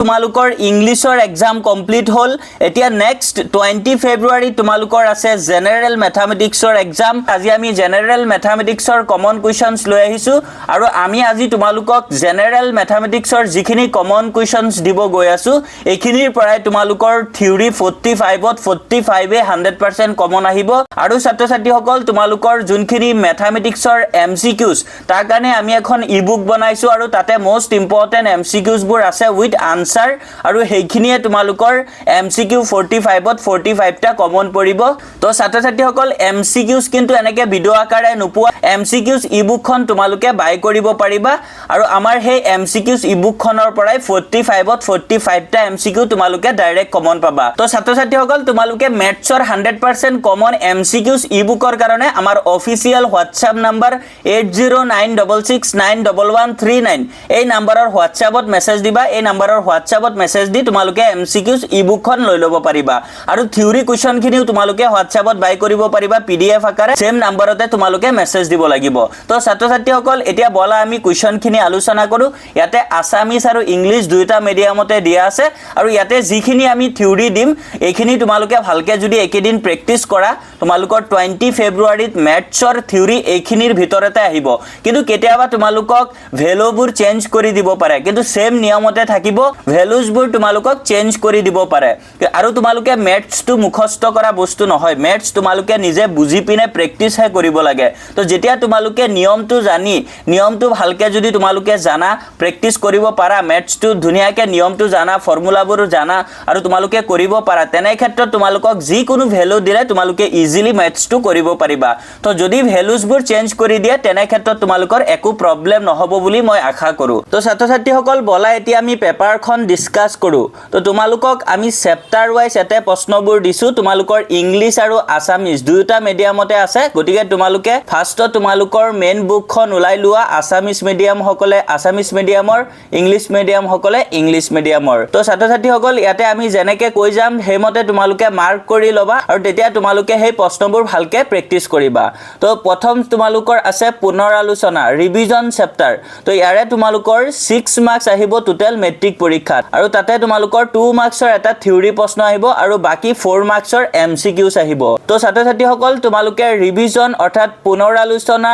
তোমালোকৰ ইংলিছৰ exam complete হল এতিয়া নেক্সট 20 ফেব্ৰুৱাৰী তোমালোকৰ আছে জেনাৰেল ম্যাথমেটিক্সৰ এক্সাম আজি আমি জেনাৰেল ম্যাথমেটিক্সৰ কমন কোৱেশ্চনছ লৈ আহিছো আৰু আমি আজি তোমালোকক জেনাৰেল ম্যাথমেটিক্সৰ যিখিনি কমন কোৱেশ্চনছ দিব গৈ আছো এইখিনিৰ পৰাই তোমালোকৰ থিওৰি 45ত 45 এ 100% কমন আহিব আৰু ছাত্ৰ ছাত্ৰীসকল তোমালোকৰ যোনখিনি ম্যাথমেটিক্সৰ এমসিকিউজ তাৰ কাৰণে আমি এখন ই-বুক বনাইছো আৰু তাতে মোস্ট ইম্পৰ্টেন্ট এমসিকিউজ বোৰ আছে উইথ আনসাৰ আৰু হেইখিনিয়ে তোমালোকৰ এমসিকিউ 45ত 45 টা কমন পৰিব তো ছাত্ৰ ছাত্ৰীসকল এমসিকিউজ কিন্তু এনেকে ভিডিও আকাৰে নোপোৱা এমসিকিউজ ই-বুকখন তোমালোকে বাই কৰিব পাৰিবা আৰু আমাৰ হে এমসিকিউজ ই-বুকখনৰ পৰাই 45ত 45 টা এমসিকিউ তোমালোকে ডাইৰেক্ট কমন পাবা তো ছাত্ৰ ছাত্ৰীসকল তোমালোকে ম্যাথছৰ 100% কমন এমসিকিউজ ই-বুকৰ কাৰণে আমাৰ অফিচিয়েল WhatsApp নম্বৰ 8096691139 এই নম্বৰৰ WhatsAppত মেছেজ দিবা এই নম্বৰৰ WhatsAppত মেছেজ দি তোমালোকে এমসিকিউজ ই-বুকখন লৈ ল'ব পাৰিবা আৰু থিওৰি কোৱেশ্চনখিনিও তোমালোকে WhatsAppত বাই কৰিব পাৰিবা PDF আকাৰে সেম নম্বৰতে তোমালোকে মেছেজ দিব লাগিব তো ছাত্ৰ ছাত্ৰীসকল এতিয়া বলা আমি কোৱেশ্চনখিনি আলোচনা কৰো ইয়াতে আসামিজ আৰু ইংলিশ দুইটা মিডিয়ামতে দিয়া আছে আৰু ইয়াতে যিখিনি আমি থিওৰি দিম এইখিনি তোমালোকে ভালকে যদি একেদিন প্ৰেক্টিস কৰা তোমালোকৰ 20 ফেব্ৰুৱাৰীত ম্যাথছৰ থিওৰি এইখিনিৰ ভিতৰতে আহিব কিন্তু কেতিয়াবা তোমালোকক ভ্যালুবোৰ চেঞ্জ কৰি দিব পাৰে কিন্তু সেম নিয়মতে থাকিব ভ্যালুজবোৰ তোমালোকক চেঞ্জ কৰি দিব পাৰে আৰু তোমালোকে ম্যাথছটো মুখস্থ কৰা বস্তু নহয় ম্যাথছ তোমালোকে নিজে বুজি পিনে প্ৰেক্টিস হে কৰিব লাগে তো যেতিয়া তোমালোকে নিয়মটো জানি নিয়মটো ভালকে যদি তোমালোকে জানা প্ৰেক্টিস কৰিব পাৰা ম্যাথছটো ধুনিয়াকে নিয়মটো জানা ফৰ্মুলাবোৰ জানা আৰু তোমালোকে কৰিব পাৰা তেনে ক্ষেত্ৰত তোমালোকক যি কোনো ভ্যালু দিলে তোমালোকে ইজিলি ম্যাথছটো কৰিব পাৰিবা তো যদি ভ্যালুজবোৰ চেঞ্জ কৰি দিয়ে তেনে ক্ষেত্ৰত তোমালোকৰ একো প্ৰবলেম নহব বুলি মই আশা কৰো তো ছাত্ৰ ছাত্ৰীসকল বলা এতিয়া আমি পেপাৰখন ডিসকাস কৰো তো তোমালোকক আমি চেপ্টাৰ ওয়াইজ এতে প্ৰশ্নবোৰ দিছো তোমালোকৰ ইংলিশ আৰু আসামিজ দুইটা মিডিয়ামতে আছে গতিকে তোমালোকে ফাৰ্ষ্টত তোমালোকৰ মেইন বুকখন উলাই লোৱা আসামিজ মিডিয়াম সকলে আসামিজ মিডিয়ামৰ ইংলিশ মিডিয়াম সকলে ইংলিশ মিডিয়ামৰ তো ছাত্ৰ ছাত্ৰীসকল ইয়াতে আমি যেনেকে কৈ যাম হেমতে তোমালোকে মাৰ্ক কৰি লবা আৰু তেতিয়া তোমালোকে সেই প্ৰশ্নবোৰ ভালকে প্ৰেক্টিস কৰিবা তো প্ৰথম তোমালোকৰ আছে পুনৰ আলোচনা ৰিভিজন চেপ্টাৰ তো ইয়াৰে তোমালোকৰ 6 মাৰ্কস আহিব টোটাল মেট্ৰিক পৰীক্ষাত আৰু তাতে তোমালোকৰ 2 মাৰ্কসৰ এটা থিওৰি প্ৰশ্ন আহিব আৰু বাকি 4 মাৰ্কসৰ এমসিকিউজ আহিব তো ছাত্ৰ ছাত্ৰীসকল তোমালোকে ৰিভিজন অৰ্থাৎ পুনৰ আলোচনা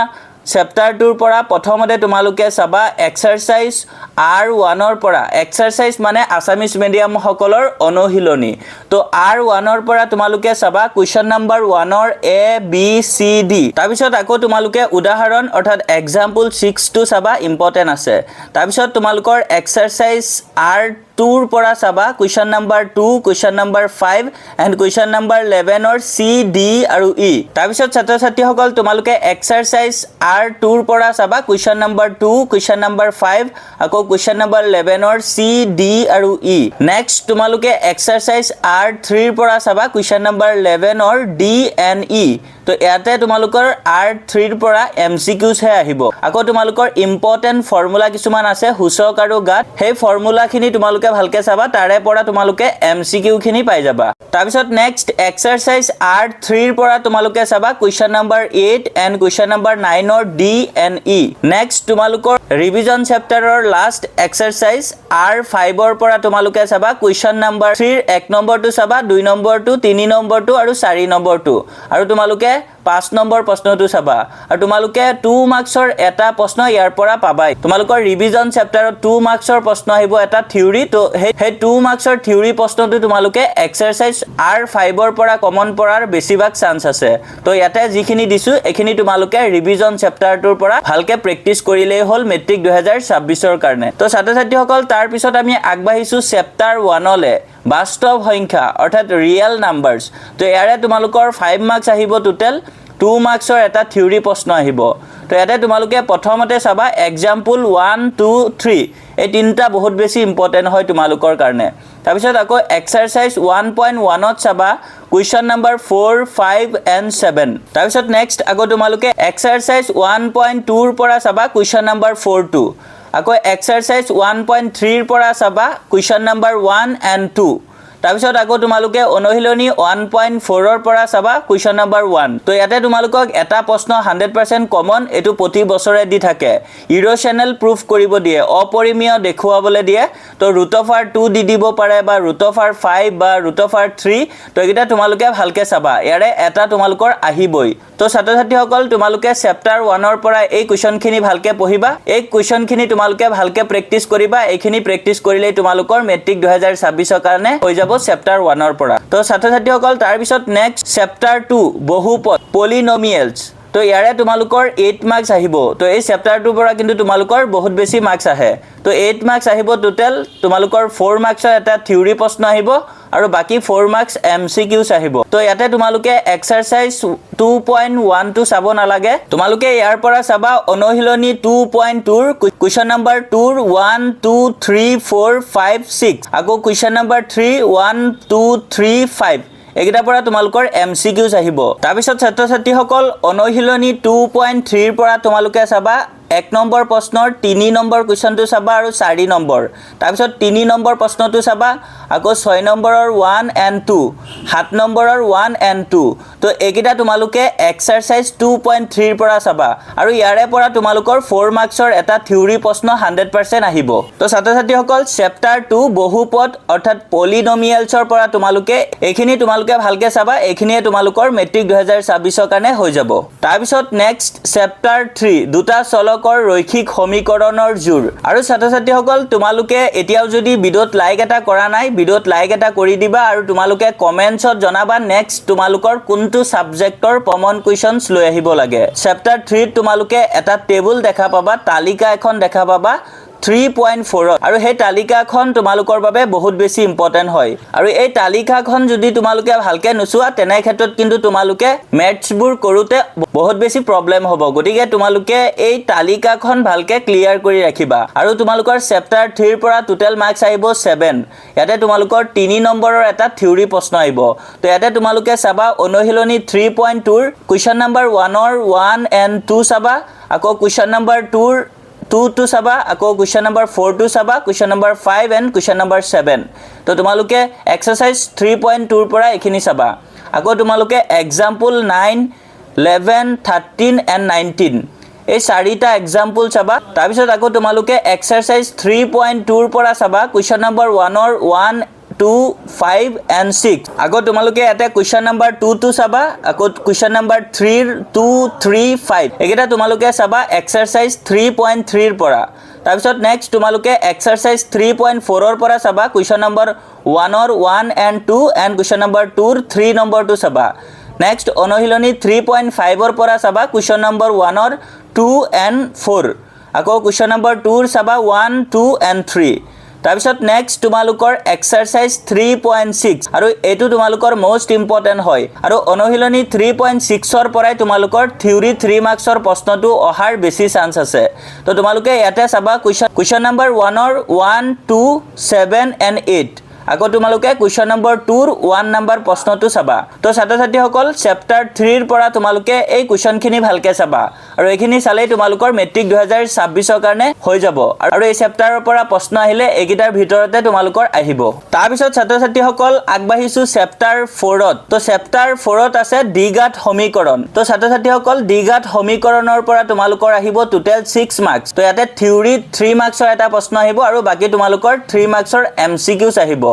চেপ্টাৰ 2 পৰা প্ৰথমতে তোমালোকে চাবা এক্সাৰসাইজ R1 ৰ পৰা এক্সাৰসাইজ মানে আসামিজ মিডিয়াম সকলৰ অনুশীলনী তো R1 ৰ পৰা তোমালোকে চাবা কোৱেশ্চন নম্বৰ 1 ৰ A B C D তাৰ পিছত আকৌ তোমালোকে উদাহৰণ অৰ্থাৎ এক্সাম্পল 6 টো চাবা ইম্পৰ্টেন্ট আছে তাৰ পিছত তোমালোকৰ এক্সাৰসাইজ R2 ৰ পৰা চাবা question number 2 question number 5 and question number 11 ৰ C D আৰু E তাৰ পিছত ছাত্ৰ ছাত্ৰীসকল তোমালোকে এক্সাৰসাইজ R2 ৰ পৰা চাবা কোৱেশ্চন নম্বৰ 2 কোৱেশ্চন নম্বৰ 5 আকৌ কোৱেশ্চন নম্বৰ 11 ৰ C D আৰু E নেক্সট তোমালোকে এক্সাৰসাইজ R3 ৰ পৰা চাবা কোৱেশ্চন নম্বৰ 11 ৰ D and E তো ইয়াতে তোমালোকৰ R3 ৰ পৰা এমসিকিউজ হে আহিব আকৌ তোমালোকৰ ইম্পৰ্টেন্ট ফৰ্মুলা কিছুমান আছে হুচক আৰু গাত সেই ফৰ্মুলাখিনি তোমালোকে ভালকে চাবা তাৰে পৰা তোমালোকে এমসিকিউ খিনি পাই যাবা তাৰ পিছত নেক্সট এক্সাৰসাইজ R3 ৰ পৰা তোমালোকে চাবা question number 8 and question number 9 ৰ D and E নেক্সট তোমালোকৰ ৰিভিজন চেপ্টাৰৰ লাষ্ট এক্সাৰসাইজ R5 ৰ পৰা তোমালোকে চাবা কোৱেশ্চন নম্বৰ 3 ৰ 1 নম্বৰটো চাবা 2 নম্বৰটো 3 নম্বৰটো আৰু 4 নম্বৰটো আৰু তোমালোকে 5 নম্বৰ প্ৰশ্নটো চাবা আৰু তোমালোকে 2 মাৰ্কসৰ এটা প্ৰশ্ন ইয়াৰ পৰা পাবাই তোমালোকৰ ৰিভিজন চেপ্টাৰত 2 মাৰ্কসৰ প্ৰশ্ন আহিব এটা থিওৰি তো হে 2 মাৰ্কসৰ থিওৰি প্ৰশ্নটো তোমালোকে এক্সাৰসাইজ R5 ৰ পৰা কমন পৰাৰ বেছিভাগ চান্স আছে তো ইয়াতে যিখিনি দিছো এখিনি তোমালোকে ৰিভিজন চেপ্টাৰটোৰ পৰা ভালকে প্ৰেক্টিস কৰিলেই হল মেট্ৰিক 2026 ৰ কাৰণে তো ছাত্ৰ ছাত্ৰীসকল তাৰ পিছত আমি আগবাঢ়িছো চেপ্টাৰ 1 লে বাস্তৱ সংখ্যা অৰ্থাৎ ৰিয়েল নাম্বাৰস তো ইয়াৰে তোমালোকৰ 5 মাৰ্কস আহিব টোটাল 2 মাৰ্কসৰ এটা থিওৰি প্ৰশ্ন আহিব তো ইয়াতে তোমালোকে প্ৰথমতে চাবা এক্সাম্পল 1 2 3 এই তিনটা বহুত বেছি ইম্পৰ্টেন্ট হয় তোমালোকৰ কাৰণে তাৰ পিছত আকৌ এক্সাৰসাইজ 1.1 ত চাবা কোৱেশ্চন নম্বৰ 4 5 and 7 তাৰ পিছত নেক্সট আকৌ তোমালোকে এক্সাৰসাইজ 1.2 ৰ পৰা চাবা কোৱেশ্চন নম্বৰ 4 2 আকৌ এক্সাৰসাইজ 1.3 ৰ পৰা চাবা কোৱেশ্চন নম্বৰ 1 and 2 তাৰপিছত আকৌ তোমালোকে অনুশীলনী 1.4 ৰ পৰা চাবা কুৱেশ্যন নম্বৰ 1 তো ইয়াতে তোমালোকক এটা প্ৰশ্ন 100% কমন এটো প্ৰতি বছৰে দি থাকে ইৰোচনেল প্ৰুফ কৰিব দিয়ে অপৰিমেয় দেখুৱাবলৈ দিয়ে তো √2 দি দিব পাৰে বা √5 বা √3 তো এটা তোমালোকে ভালকে চাবা ইয়াৰে এটা তোমালোকৰ আহিবই তো ছাত্ৰ-ছাত্ৰীসকল তোমালোকে চেপ্টাৰ 1 ৰ পৰা এই কুৱেশ্যনখিনি ভালকে পঢ়িবা এই কুৱেশ্যনখিনি তোমালোকে ভালকে প্ৰেক্টিস কৰিবা এইখিনি প্ৰেক্টিস কৰিলে তোমালোকৰ মেট্ৰিক 2026 ৰ কাৰণে হৈ যাব চেপ্টাৰ 1 ৰ পৰা তো ছাত্ৰ-ছাত্ৰীসকল তাৰ পিছত নেক্সট চেপ্টাৰ 2 বহুপদ পলিনোমিয়েলছ তো ইয়াৰে তোমালোকৰ 8 মাৰ্কস আহিব তো এই চেপ্টাৰটোৰ পৰা কিন্তু তোমালোকৰ বহুত বেছি মাৰ্কস আহে তো 8 মাৰ্কস আহিব টোটাল তোমালোকৰ 4 মাৰ্কসৰ এটা থিওৰি প্ৰশ্ন আহিব আৰু বাকি 4 মাৰ্কস এমসিকিউস আহিব তো ইয়াতে তোমালোকে এক্সাৰসাইজ 2.1 টো চাব নালাগে তোমালোকে ইয়াৰ পৰা চাবা অনুশীলনী 2.2 ৰ কুৱেশ্যন নম্বৰ 2 1 2 3 4 5 6 আকৌ কুৱেশ্যন নম্বৰ 3 1 2 3 5 এগিটা পৰা তোমালোকৰ এমসিকিউস আহিব তাৰ পিছত ছাত্ৰ-ছাত্ৰীসকল অনুশীলনী 2.3 ৰ পৰা তোমালোকে চাবা 1 নম্বৰ প্ৰশ্নৰ 3 নম্বৰ কুৱেশ্যনটো চাবা আৰু 4 নম্বৰ তাৰ পিছত 3 নম্বৰ প্ৰশ্নটো চাবা আকৌ 6 নম্বৰৰ 1 and 2 7 নম্বৰৰ 1 and 2 তো এগিটা তোমালোকে এক্সাৰসাইজ 2.3 ৰ পৰা চাবা আৰু ইয়াৰে পৰা তোমালোকৰ 4 মাৰ্কসৰ এটা থিওৰি প্ৰশ্ন 100% আহিব তো ছাত্ৰ-ছাত্ৰীসকল চেপ্টাৰ 2 বহুপদ অৰ্থাৎ পলিনোমিয়েলছৰ পৰা তোমালোকে এইখিনি তোমালোকে ভালকে চাবা এইখিনিয়ে তোমালোকৰ মেট্ৰিক 2026 ৰ কাৰণে হৈ যাব তাৰ পিছত নেক্সট চেপ্টাৰ 3 দুটা চলকৰ ৰৈখিক সমীকৰণৰ জোৰ আৰু ছাত্ৰ-ছাত্ৰীসকল তোমালোকে এতিয়াও যদি ভিডিওত লাইক এটা কৰা নাই ভিডিওত লাইক এটা কৰি দিবা আৰু তোমালোকে কমেন্টছত জনাবা নেক্সট তোমালোকৰ কোনটো সাবজেক্টৰ কমন কোৱেশ্যনছ লৈ আহিব লাগে চেপ্টাৰ 3 তোমালোকে এটা টেবুল দেখা পাবা তালিকা এখন দেখা পাবা 3.4 আৰু সেই তালিকাখন তোমালোকৰ বাবে বহুত বেছি ইম্পৰ্টেন্ট হয় আৰু এই তালিকাখন যদি তোমালোকে ভালকে নুচুৱা তেনে ক্ষেত্ৰত কিন্তু তোমালোকে ম্যাথছবোৰ কৰোতে বহুত বেছি প্ৰবলেম হ'ব গতিকে তোমালোকে এই তালিকাখন ভালকে ক্লিয়াৰ কৰি ৰাখিবা আৰু তোমালোকৰ চেপ্টাৰ 3 ৰ পৰা টোটাল মাৰ্কস আহিব 7 ইয়াতে তোমালোকৰ 3 নম্বৰৰ এটা থিওৰি প্ৰশ্ন আহিব তো ইয়াতে তোমালোকে চাবা অনুশীলনী 3.2 ৰ কুৱেশ্যন নম্বৰ 1 ৰ 1 and 2 চাবা আকৌ কুৱেশ্যন নম্বৰ 2 ৰ 2 to চাবা আকৌ কুৱেশ্যন নম্বৰ 4 to চাবা question number 5 and question number 7 তো তোমালোকে এক্সাৰসাইজ 3.2 ৰ পৰা এখিনি চাবা আকৌ তোমালোকে এক্সাম্পল 9 11 13 and 19 এই চাৰিটা এক্সাম্পল চাবা তাৰ পিছত আকৌ তোমালোকে এক্সাৰসাইজ 3.2 ৰ পৰা চাবা কুৱেশ্যন নম্বৰ 1 ৰ 1 2 5 and 6 আকৌ তোমালোকে এটা কুৱেশ্যন নম্বৰ 2 to চাবা আকৌ কুৱেশ্যন নম্বৰ 3 2 3 5 এগিটা তোমালোকে চাবা এক্সাৰসাইজ 3.3 ৰ পৰা তাৰ পিছত নেক্সট তোমালোকে এক্সাৰসাইজ 3.4 ৰ পৰা চাবা কুৱেশ্যন নম্বৰ 1 ৰ 1 and 2 and কুৱেশ্যন নম্বৰ 2 ৰ 3 নম্বৰটো চাবা নেক্সট অনুশীলনী 3.5 ৰ পৰা চাবা কুৱেশ্যন নম্বৰ 1 ৰ 2 and 4 আকৌ কুৱেশ্যন নম্বৰ 2 ৰ চাবা 1 2 and 3 তাৰপিছত নেক্সট তোমালোকৰ এক্সাৰসাইজ 3.6 আৰু এটো তোমালোকৰ মোস্ট ইম্পৰ্টেন্ট হয় আৰু অনুশীলনী 3.6 ৰ পৰাই তোমালোকৰ থিওৰি 3 মাৰ্কসৰ প্ৰশ্নটো অহাৰ বেছি চান্স আছে তো তোমালোকে ইয়াতে চাবা কুৱেশ্যন নম্বৰ 1 ৰ 1 2 7 and 8 আকৌ তোমালোকে কুৱেশ্যন নম্বৰ 2 ৰ 1 নম্বৰ প্ৰশ্নটো চাবা তো ছাত্ৰ-ছাত্ৰীসকল চেপ্টাৰ 3 ৰ পৰা তোমালোকে এই কুৱেশ্যনখিনি ভালকে চাবা আৰু এইখিনি চালে তোমালোকৰ মেট্ৰিক 2026 ৰ কাৰণে হৈ যাব আৰু এই চেপ্টাৰৰ পৰা প্ৰশ্ন আহিলে এগিটাৰ ভিতৰতে তোমালোকৰ আহিব তাৰ পিছত ছাত্ৰ-ছাত্ৰীসকল আগবাঢ়িছো চেপ্টাৰ 4 ত তো চেপ্টাৰ 4 ত আছে দ্বিঘাত সমীকৰণ তো ছাত্ৰ-ছাত্ৰীসকল দ্বিঘাত সমীকৰণৰ পৰা তোমালোকৰ আহিব টোটাল 6 মাৰ্কস তো ইয়াতে থিওৰি 3 মাৰ্কসৰ এটা প্ৰশ্ন আহিব আৰু বাকি তোমালোকৰ 3 মাৰ্কসৰ এমসিকিউস আহিব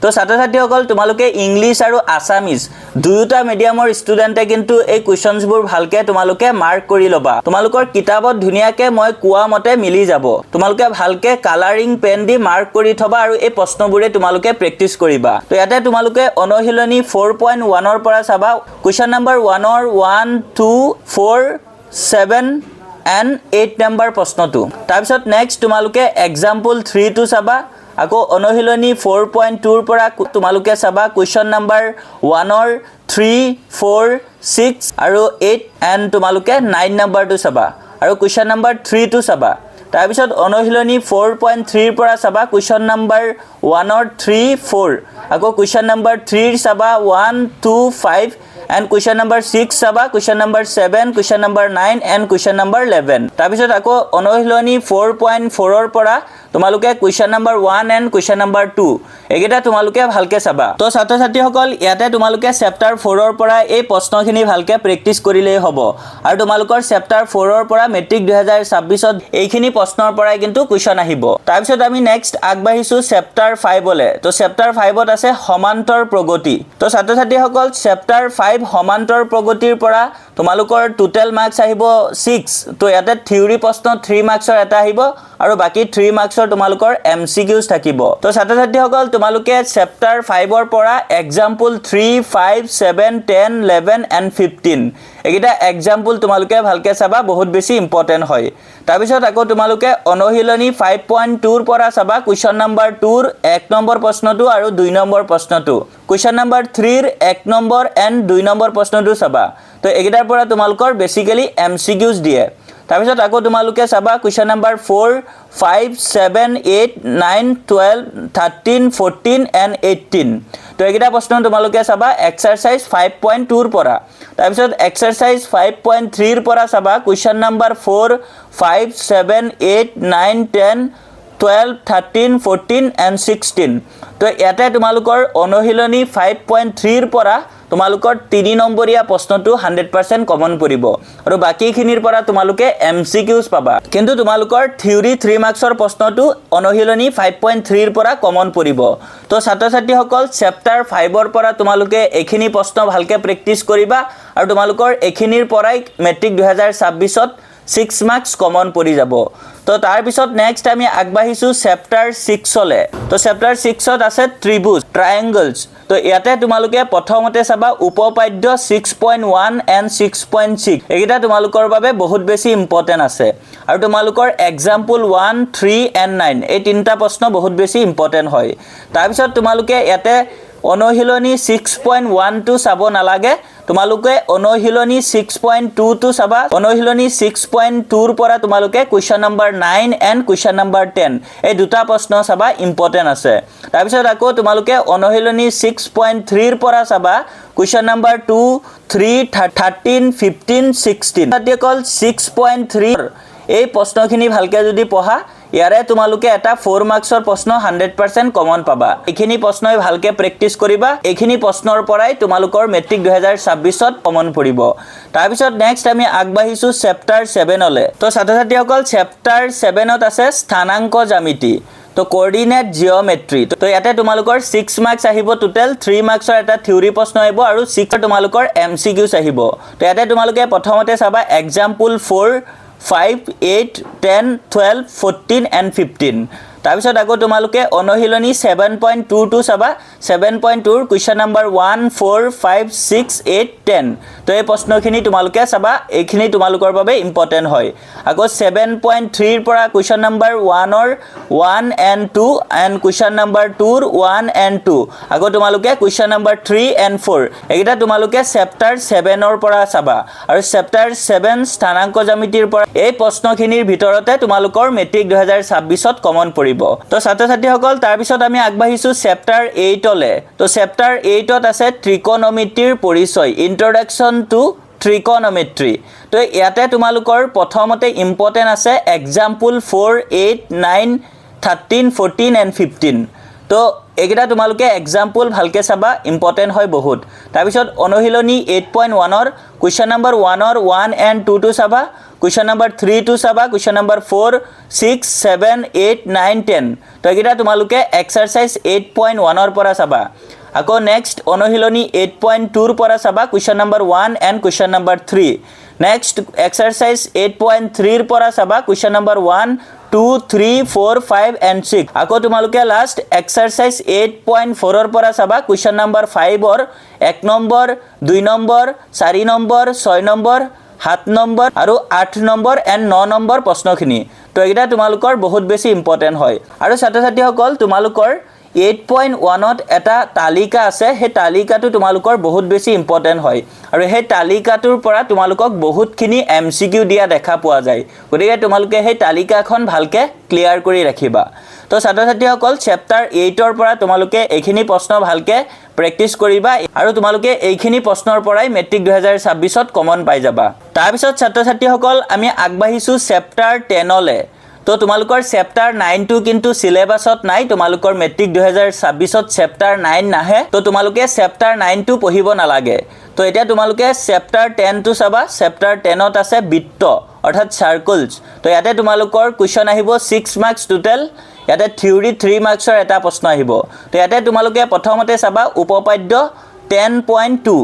তো ছাত্ৰ-ছাত্ৰীসকল তোমালোকে ইংলিশ আৰু আসামিজ দুয়োটা মিডিয়ামৰ ষ্টুডেন্টে কিন্তু এই কোৱেশ্যনছবোৰ ভালকে তোমালোকে মাৰ্ক কৰি লবা তোমালোকৰ কিতাপত ধুনিয়াকে মই কোৱা মতে মিলি যাব তোমালোকে ভালকে কালাৰিং পেন দি মাৰ্ক কৰি থবা আৰু এই প্ৰশ্নবোৰে তোমালোকে প্ৰেক্টিস কৰিবা তো ইয়াতে তোমালোকে অনুশীলনী 4.1 ৰ পৰা চাবা কুৱেশ্যন নম্বৰ 1 ৰ 1 2 4 7 and 8 নম্বৰ প্ৰশ্নটো তাৰ পিছত নেক্সট তোমালোকে এক্সাম্পল 3 টো চাবা আকৌ অনুশীলনী 4.2 ৰ পৰা তোমালোকে চাবা কুৱেশ্যন নম্বৰ 1 ৰ 3 4 6 আৰু 8 and তোমালোকে 9 নম্বৰটো চাবা আৰু কুৱেশ্যন নম্বৰ 3 টো চাবা তাৰ পিছত অনুশীলনী 4.3 ৰ পৰা চাবা কুৱেশ্যন নম্বৰ 1 ৰ 3 4 আকৌ কুৱেশ্যন নম্বৰ 3 ৰ চাবা 1 2 5 এণ্ড কুৱেশ্যন নম্বৰ 6 চাবা, question number 7, question number 9 and question number 11। তাৰপিছত আকৌ অনুশীলনী 4.4 পৰা তোমালোকে question number 1 and question number 2 এইকেইটা তোমালোকে ভালকে চাবা। তো ছাত্ৰ ছাত্ৰীসকল ইয়াতে তোমালোকে চেপ্টাৰ 4 পৰা এই প্ৰশ্নখিনি ভালকে প্ৰেক্টিচ কৰিলেই হ'ব আৰু তোমালোকৰ চেপ্টাৰ 4 পৰা মেট্ৰিক 2026ত এইখিনি প্ৰশ্নৰ পৰাই কিন্তু কুৱেশ্যন আহিব। তাৰপিছত আমি নেক্সট আগবাঢ়িছো চেপ্টাৰ 5লৈ। তো চেপ্টাৰ 5ত আছে সমান্তৰ প্ৰগতি। তো ছাত্ৰ ছাত্ৰীসকল চেপ্টাৰ 5 সমান্তৰ প্ৰগতিৰ পৰা তোমালোকৰ টোটেল মাৰ্কছ আহিব 6। তো ইয়াতে থিওৰি প্ৰশ্ন 3 মাৰ্কছৰ এটা আহিব আৰু বাকি 3 মাৰ্কছৰ তোমালোকৰ MCQs থাকিব। তো ছাত্ৰ ছাত্ৰীসকল তোমালোকে চেপ্টাৰ 5ৰ পৰা এক্সাম্পল 3, 5, 7, 10, 11 এণ্ড 15 এইকেইটা এক্সাম্পল তোমালোকে ভালকে চাবা, বহুত বেছি ইম্পৰ্টেণ্ট হয়। তাৰপিছত আকৌ তোমালোকে অনুশীলনী 5.2ৰ পৰা চাবা কুৱেশ্যন নম্বৰ 2ৰ 1 নম্বৰ প্ৰশ্নটো আৰু 2 নম্বৰ প্ৰশ্নটো, কুৱেশ্যন নম্বৰ 3ৰ 1 নম্বৰ এণ্ড 2 নম্বৰ প্ৰশ্নটো চাবা। তো এইকেইটাৰ পৰা তোমালোকৰ বেছিকেলি MCQs দিয়ে। তাৰপিছত আকৌ তোমালোকে চাবা কুৱেশ্যন নম্বৰ 4, 5, 7, 8, 9, 12, 13, 14 এণ্ড 18। তো এইকেইটা প্ৰশ্ন তোমালোকে চাবা এক্সাৰচাইজ 5.2ৰ পৰা। তাৰপিছত এক্সাৰচাইজ 5.3ৰ পৰা চাবা কুৱেশ্যন নম্বৰ 4, 5, 7, 8, 9, 10, 12, 13, 14 এণ্ড 16। তো ইয়াতে তোমালোকৰ অনুশীলনী 5.3ৰ পৰা তোমালোকৰ 3 নম্বৰীয়া প্ৰশ্নটো 100% কমন পৰিব আৰু বাকিখিনিৰ পৰা তোমালোকে MCQs পাবা। কিন্তু তোমালোকৰ থিওৰি 3 মাৰ্কছৰ প্ৰশ্নটো অনুশীলনী 5.3ৰ পৰা কমন পৰিব। তো ছাত্ৰ ছাত্ৰীসকল চেপ্টাৰ 5ৰ পৰা তোমালোকে এইখিনি প্ৰশ্ন ভালকে প্ৰেক্টিচ কৰিবা আৰু তোমালোকৰ এইখিনিৰ পৰাই মেট্ৰিক 2026ত 6 মাৰ্কছ কমন পৰি যাব। তো তাৰপিছত নেক্সট আমি আগবাঢ়িছো চেপ্টাৰ 6লৈ। তো চেপ্টাৰ 6ত আছে ত্ৰিভুজ, ট্ৰায়েংগলছ। তো ইয়াতে তোমালোকে প্ৰথমতে চাবা উপপাদ্য 6.1 এণ্ড 6.6 এইকেইটা তোমালোকৰ বাবে বহুত বেছি ইম্পৰ্টেণ্ট আছে আৰু তোমালোকৰ এক্সাম্পল 1, 3 এণ্ড 9 এই তিনিটা প্ৰশ্ন বহুত বেছি ইম্পৰ্টেণ্ট হয়। তাৰপিছত তোমালোকে ইয়াতে অনুশীলনী 6.1টো চাব নালাগে, তোমালোকে অনুশীলনী 6.2টো চাবা। অনুশীলনী 6.2ৰ পৰা তোমালোকে question number 9 and question number 10 এই দুটা প্ৰশ্ন চাবা, ইম্পৰ্টেণ্ট আছে। তাৰপিছত আকৌ তোমালোকে অনুশীলনী 6.3ৰ পৰা চাবা কুৱেশ্যন নম্বৰ 2, 3, 13, 15, 16। অকল 6.3ৰ এই প্ৰশ্নখিনি ভালকে যদি পঢ়া ইয়াৰে তোমালোকে এটা 4 মাৰ্কছৰ প্ৰশ্ন 100% কমন পাবা। এইখিনি প্ৰশ্নই ভালকে প্ৰেক্টিচ কৰিবা, এইখিনি প্ৰশ্নৰ পৰাই তোমালোকৰ মেট্ৰিক 2026ত কমন পৰিব। তাৰপিছত নেক্সট আমি আগবাঢ়িছো চেপ্টাৰ 7লৈ। তো ছাত্ৰ ছাত্ৰীসকল চেপ্টাৰ 7ত আছে স্থানাংক জ্যামিতি, তো কোঅৰ্ডিনেট জিঅ'মেট্ৰি। তো ইয়াতে তোমালোকৰ 6 মাৰ্কছ আহিব, টোটেল 3 মাৰ্কছৰ এটা থিওৰি প্ৰশ্ন আহিব আৰু 6 তোমালোকৰ MCQs আহিব। তো ইয়াতে তোমালোকে প্ৰথমতে চাবা এক্সাম্পল 4, 5, 8, 10, 12, 14 এণ্ড 15। তাৰপিছত আকৌ তোমালোকে অনুশীলনী 7.2টো চাবা, 7.2ৰ কুৱেশ্যন নম্বৰ 1, 4, 5, 6, 8, 10। তো এই প্ৰশ্নখিনি তোমালোকে চাবা, এইখিনি তোমালোকৰ বাবে ইম্পৰ্টেণ্ট হয়। আকৌ 7.3ৰ পৰা কুৱেশ্যন নম্বৰ 1ৰ 1 এণ্ড 2 এণ্ড কুৱেশ্যন নম্বৰ 2ৰ 1 এণ্ড 2। আকৌ তোমালোকে কুৱেশ্যন নম্বৰ 3 এণ্ড 4 এইকেইটা তোমালোকে চেপ্টাৰ 7ৰ পৰা চাবা আৰু চেপ্টাৰ 7 স্থানাংক জ্যামিতিৰ পৰা এই প্ৰশ্নখিনিৰ ভিতৰতে তোমালোকৰ মেট্ৰিক 2026ত কমন পৰিব। তো ছাত্ৰ ছাত্ৰীসকল তাৰপিছত আমি আগবাঢ়িছো চেপ্টাৰ 8লৈ। তো চেপ্টাৰ 8ত আছে ত্ৰিকোণমিতিৰ পৰিচয়, ইন্ট্ৰডাকশ্যন টু ট্ৰিকোণমিট্ৰি। তো ইয়াতে তোমালোকৰ প্ৰথমতে ইম্পৰ্টেণ্ট আছে এক্সাম্পল 4, 8, 9, 13, 14 এণ্ড 15। তো এইকেইটা তোমালোকে এক্সাম্পল ভালকে চাবা, ইম্পৰ্টেণ্ট হয় বহুত। তাৰপিছত অনুশীলনী 8.1ৰ কুৱেশ্যন নম্বৰ 1ৰ 1 এণ্ড 2টো চাবা, কুৱেশ্যন নম্বৰ 3টো চাবা, কুৱেশ্যন নম্বৰ 4, 6, 7, 8, 9, 10। তো এইকেইটা তোমালোকে এক্সাৰচাইজ 8.1ৰ পৰা চাবা। আকৌ নেক্সট অনুশীলনী 8.2ৰ পৰা চাবা question number 1 and question number 3। Next exercise 8.3ৰ পৰা চাবা কুৱেশ্যন নম্বৰ 1, 2, 3, 4, 5 এণ্ড 6। আকৌ তোমালোকে লাষ্ট এক্সাৰচাইজ 8.4ৰ পৰা চাবা কুৱেশ্যন নম্বৰ 5ৰ 1 number, 2 number, 4 number, 6 number, 7 number আৰু 8 নম্বৰ এণ্ড 9 নম্বৰ প্ৰশ্নখিনি। তো এইকেইটা তোমালোকৰ বহুত বেছি ইম্পৰ্টেণ্ট হয়। আৰু ছাত্ৰ ছাত্ৰীসকল তোমালোকৰ 8.1 ত এটা তালিকা আছে সেই তালিকাটো তোমালোকৰ বহুত বেছি ইম্পৰ্টেন্ট হয় আৰু সেই তালিকাটোৰ পৰা তোমালোকক বহুতখিনি এমসিকিউ দিয়া দেখা পোৱা যায় গতিকে তোমালোকে সেই তালিকাখন ভালকে ক্লিয়াৰ কৰি ৰাখিবা তো ছাত্ৰ ছাত্ৰীসকল চেপ্টাৰ 8 ৰ পৰা তোমালোকে এইখিনি প্ৰশ্ন ভালকে প্ৰেক্টিস কৰিবা আৰু তোমালোকে এইখিনি প্ৰশ্নৰ পৰাই মেট্ৰিক 2026 ত কমন পাই যাবা তাৰ পিছত ছাত্ৰ ছাত্ৰীসকল আমি আগবাঢ়িছো চেপ্টাৰ 10 লে তো তোমালোকৰ চেপ্টাৰ 9 টো কিন্তু সিলেবাছত নাই তোমালোকৰ মেট্ৰিক 2026 ত চেপ্টাৰ 9 নাহে তো তোমালোকে চেপ্টাৰ 9 টো পঢ়িব নালাগে তো এতিয়া তোমালোকে চেপ্টাৰ 10 টো চাবা চেপ্টাৰ 10 ত আছে বৃত্ত অৰ্থাৎ সাৰ্কলছ তো ইয়াতে তোমালোকৰ কোৱেশ্চন আহিব 6 মাৰ্কস টোটাল ইয়াতে থিওৰি 3 মাৰ্কসৰ এটা প্ৰশ্ন আহিব তো ইয়াতে তোমালোকে প্ৰথমতে চাবা উপপাদ্য 10.2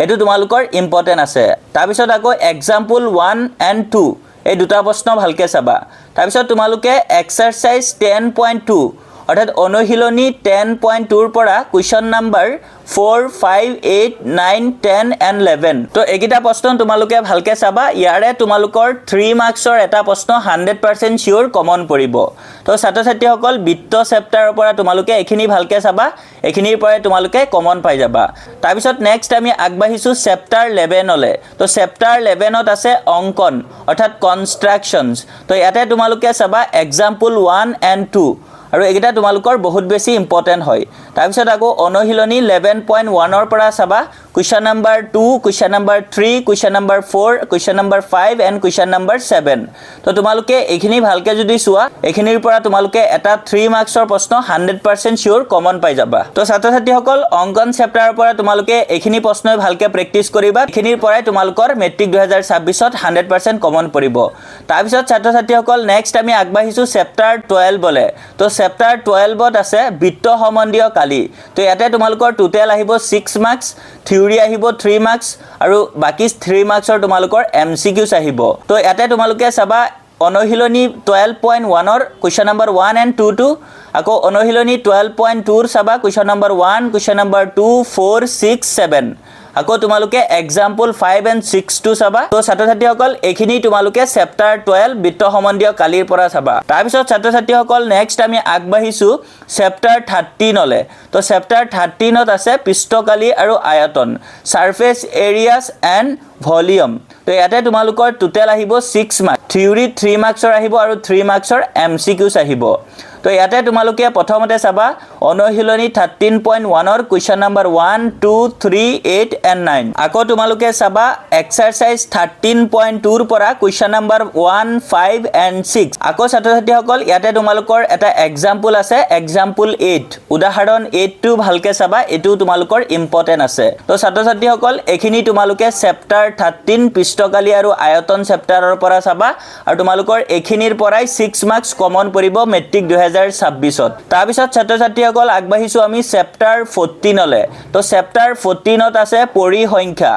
এটো তোমালোকৰ ইম্পৰ্টেন্ট আছে তাৰ পিছত আকৌ এক্সাম্পল 1 and 2 এই দুটা প্ৰশ্ন ভালকে চাবা তাৰ পিছত তোমালোকে এক্সাৰসাইজ 10.2 অৰ্থাৎ অনুশীলনী 10.2 ৰ পৰা কোৱেশ্চন নাম্বাৰ 4 5 8 9 10 and 11 তো এইকিটা প্ৰশ্ন তোমালোকে ভালকে চাবা ইয়াৰে তোমালোকৰ 3 মাৰ্কসৰ এটা প্ৰশ্ন 100% শিওৰ কমন পৰিব তো ছাত্ৰ ছাত্ৰীসকল বৃত্ত চেপ্টাৰৰ পৰা তোমালোকে এইখিনি ভালকে চাবা এইখিনিৰ পৰা তোমালোকে কমন পাই যাবা তাৰ পিছত নেক্সট আমি আগবাঢ়িছো চেপ্টাৰ 11 লে তো চেপ্টাৰ 11 ত আছে অঙ্কন অৰ্থাৎ কনস্ট্ৰাকশনস তো ইয়াতে তোমালোকে চাবা এক্সাম্পল 1 and 2 আৰু এইটা তোমালোকৰ বহুত বেছি ইম্পৰ্টেন্ট হয় তাৰ পিছত আকৌ অনুশীলনী 11.1 ৰ পৰা চাবা question number 2 question number 3 question number 4 question number 5 and question number 7 তো তোমালোকে এইখিনি ভালকে যদি চোৱা এইখিনিৰ পৰা তোমালোকে এটা 3 মাৰ্কসৰ প্ৰশ্ন 100% শিওৰ কমন পাই যাবা তো ছাত্ৰ ছাত্ৰীসকল অঙ্কন চেপ্টাৰৰ পৰা তোমালোকে এইখিনি প্ৰশ্নই ভালকে প্ৰেক্টিস কৰিবা এইখিনিৰ পৰাই তোমালোকৰ মেট্ৰিক 2026 ত 100% কমন পৰিব তাৰ পিছত ছাত্ৰ ছাত্ৰীসকল নেক্সট আমি আগবাঢ়িছো চেপ্টাৰ 12 লে তো চেপ্টাৰ 12 ত আছে বৃত্ত সম্বন্ধীয় কালি তো ইয়াতে তোমালোকৰ টোটাল আহিব 6 মাৰ্কস থিওৰি আহিব 3 মাৰ্কস আৰু বাকি 3 মাৰ্কসৰ তোমালোকৰ এমসিকিউস আহিব তো ইয়াতে তোমালোকে চাবা অনুশীলনী 12.1 ৰ কোৱেশ্চন নাম্বাৰ 1 and 2 টো আকৌ অনুশীলনী 12.2 ৰ চাবা কোৱেশ্চন নাম্বাৰ 1 কোৱেশ্চন নাম্বাৰ 2 4 6 7 আকৌ তোমালোকে এক্সাম্পল 5 and 6 টো চাবা তো ছাত্ৰ ছাত্ৰীসকল এইখিনি তোমালোকে চেপ্টাৰ 12 বৃত্ত সম্বন্ধীয় কালিৰ পৰা চাবা তাৰ পিছত ছাত্ৰ ছাত্ৰীসকল নেক্সট আমি আগবাঢ়িছো চেপ্টাৰ 13 লে তো চেপ্টাৰ 13 ত আছে পৃষ্ঠকালি আৰু আয়তন সাৰফেস এৰিয়াস এণ্ড ভলিউম তো ইয়াতে তোমালোকৰ টোটাল আহিব 6 মাৰ্ক থিওৰি 3 মাৰ্কসৰ আহিব আৰু 3 মাৰ্কসৰ এমসিকিউস আহিব তো ইয়াতে তোমালোকে প্ৰথমতে চাবা অনুশীলনী 13.1 ৰ কোৱেশ্চন নাম্বাৰ 1 2 3 8 and 9 আকৌ তোমালোকে চাবা এক্সাৰসাইজ 13.2 ৰ পৰা কোৱেশ্চন নাম্বাৰ 1 5 and 6 আকৌ ছাত্ৰ ছাত্ৰীসকল ইয়াতে তোমালোকৰ এটা এক্সাম্পল আছে এক্সাম্পল 8 উদাহৰণ 8 টো ভালকে চাবা এটো তোমালোকৰ ইম্পৰ্টেন্ট আছে তো ছাত্ৰ ছাত্ৰীসকল এইখিনি তোমালোকে চেপ্টাৰ 13 পৃষ্ঠকালি আৰু আয়তন চেপ্টাৰৰ পৰা চাবা আৰু তোমালোকৰ এইখিনিৰ পৰাই 6 মাৰ্কস কমন পৰিব মেট্ৰিক 2026 তাৰ পিছত ছাত্ৰ ছাত্ৰীসকল আগবাঢ়িছো আমি চেপ্টাৰ 14 লে তো চেপ্টাৰ 14 ত আছে পৰিসংখ্যা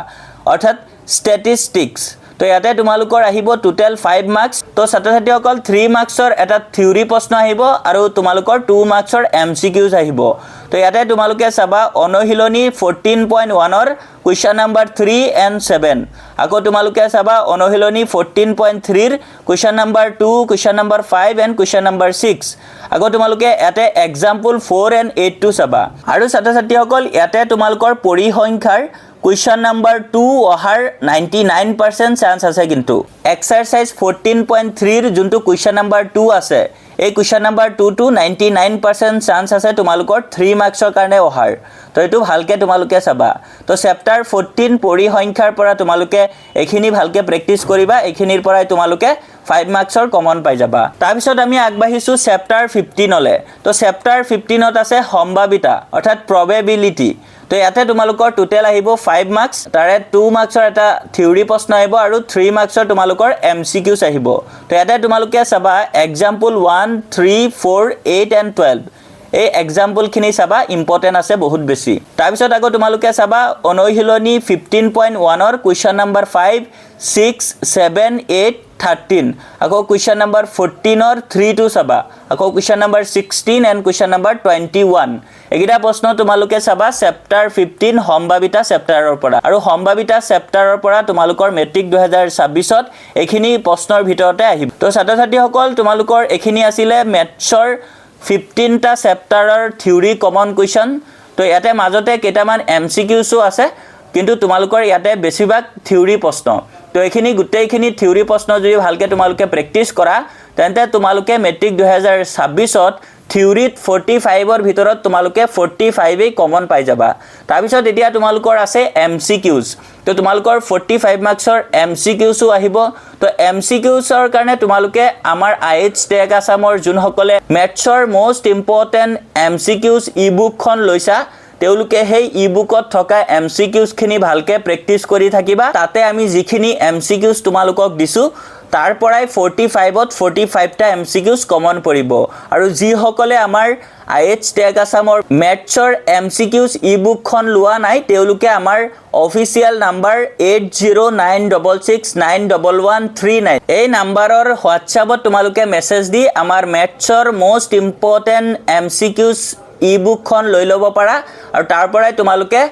অৰ্থাৎ ষ্টেটিষ্টিক্স তো ইয়াতে তোমালোকৰ আহিব টোটাল 5 মাৰ্কস তো ছাত্ৰ ছাত্ৰীসকল 3 মাৰ্কসৰ এটা থিওৰি প্ৰশ্ন আহিব আৰু তোমালোকৰ 2 মাৰ্কসৰ এমসিকিউস আহিব তো ইয়াতে তোমালোকে চাবা অনুশীলনী 14.1 ৰ কোৱেশ্চন নাম্বাৰ 3 and 7 আকৌ তোমালোকে চাবা অনুশীলনী 14.3 ৰ question number 2 question number 5 and question number 6 আকৌ তোমালোকে ইয়াতে এক্সাম্পল 4 and 8 টো চাবা আৰু ছাত্ৰ ছাত্ৰীসকল ইয়াতে তোমালোকৰ পৰিসংখ্যাৰ কোৱেশ্চন নাম্বাৰ 2 অহাৰ 99% চান্স আছে কিন্তু এক্সাৰসাইজ 14.3 ৰ যোনটো কোৱেশ্চন নাম্বাৰ 2 আছে এই কোৱেশ্চন নাম্বাৰ 2 টো 99% চান্স আছে তোমালোকৰ 3 মাৰ্কসৰ কাৰণে অহাৰ তো এটো ভালকে তোমালোকে চাবা তো চেপ্টাৰ 14 পৰিসংখ্যাৰ পৰা তোমালোকে এইখিনি ভালকে প্ৰেক্টিস কৰিবা এইখিনিৰ পৰাই তোমালোকে 5 মাৰ্কসৰ কমন পাই যাবা তাৰ পিছত আমি আগবাঢ়িছো চেপ্টাৰ 15 লে তো চেপ্টাৰ 15 ত আছে সম্ভাৱিতা অৰ্থাৎ প্ৰবেবিলিটি তো ইয়াতে তোমালোকৰ টোটাল আহিব 5 মাৰ্কস তাৰে 2 মাৰ্কসৰ এটা থিওৰি প্ৰশ্ন আহিব আৰু 3 মাৰ্কসৰ তোমালোকৰ এমসিকিউস আহিব তো ইয়াতে তোমালোকে চাবা এক্সাম্পল 1 3 4 8 and 12 এই এক্সাম্পল খিনি চাবা ইম্পৰ্টেন্ট আছে বহুত বেছি তাৰ পিছত আকৌ তোমালোকে চাবা অনুশীলনী 15.1 ৰ কোৱেশ্চন নাম্বাৰ 5 6 7 8 13 আকৌ কোৱেশ্চন নাম্বাৰ 14 ৰ 3 টো চাবা আকৌ question number 16 and question number 21 এগিটা প্ৰশ্ন তোমালোকে চাবা চেপ্টাৰ 15 সম্ভাৱিতা চেপ্টাৰৰ পৰা আৰু সম্ভাৱিতা চেপ্টাৰৰ পৰা তোমালোকৰ মেট্ৰিক 2026 ত এইখিনি প্ৰশ্নৰ ভিতৰতে আহিব তো ছাত্ৰ ছাত্ৰীসকল তোমালোকৰ এইখিনি আছিল মেথছৰ 15টা চেপ্টাৰৰ থিওৰি কমন কুৱেশ্যন তো ইয়াতে মাজতে কেইটামান MCQছো আছে কিন্তু তোমালোকৰ ইয়াতে বেছিভাগ থিওৰি প্ৰশ্ন তো এইখিনি গোটেইখিনি থিওৰি প্ৰশ্ন যদি ভালকে তোমালোকে প্ৰেক্টিছ কৰা তেন্তে তোমালোকে মেট্ৰিক 2026ত থিওৰিত 45ৰ ভিতৰত তোমালোকে 45 কমন পাই যাবা তাৰপিছত এতিয়া তোমালোকৰ আছে MCQs তো তোমালোকৰ 45 মাৰ্কছৰ MCQছো আহিব তো MCQsৰ কাৰণে তোমালোকে আমাৰ IH টেগ আসামৰ যোনসকলে মেথছৰ মোষ্ট ইম্পৰ্টেন্ট MCQs ই-বুকখন লৈছা তেওঁলোকে সেই ই-বুকত থকা MCQs খিনি ভালকে প্ৰেক্টিছ কৰি থাকিবা তাতে আমি যিখিনি MCQs তোমালোকক দিছো তাৰ পৰাই 45ত 45টা MCQs কমন পৰিব আৰু যিসকলে আমাৰ IH টেগ আসামৰ মেথছৰ MCQs ই-বুকখন লোৱা নাই তেওঁলোকে আমাৰ অফিচিয়েল নাম্বাৰ 8096691139 এই নাম্বাৰৰ হোৱাটছআপত তোমালোকে মেছেজ দি আমাৰ মেথছৰ মোষ্ট ইম্পৰ্টেন্ট MCQs ই-বুকখন লৈ ল'ব পাৰা আৰু তাৰ পৰাই তোমালোকে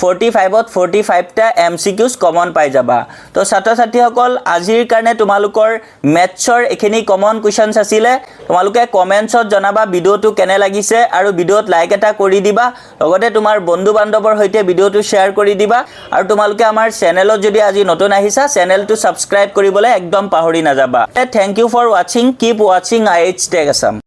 45ত 45টা MCQs কমন পাই যাবা তো ছাত্ৰ ছাত্ৰীসকল আজিৰ কাৰণে তোমালোকৰ মেথছৰ এখিনি কমন কুৱেশ্যনছ আছিলে তোমালোকে কমেন্টছত জনাবা ভিডিওটো কেনে লাগিছে আৰু ভিডিওত লাইক এটা কৰি দিবা লগতে তোমাৰ বন্ধু বান্ধৱৰ সৈতে ভিডিওটো শ্বেয়াৰ কৰি দিবা আৰু তোমালোকে আমাৰ চেনেলত যদি আজি নতুন আহিছা চেনেলটো সাবস্ক্ৰাইব কৰিবলৈ একদম পাহৰি নাযাবা thank you for watching keep watching IH tag Assam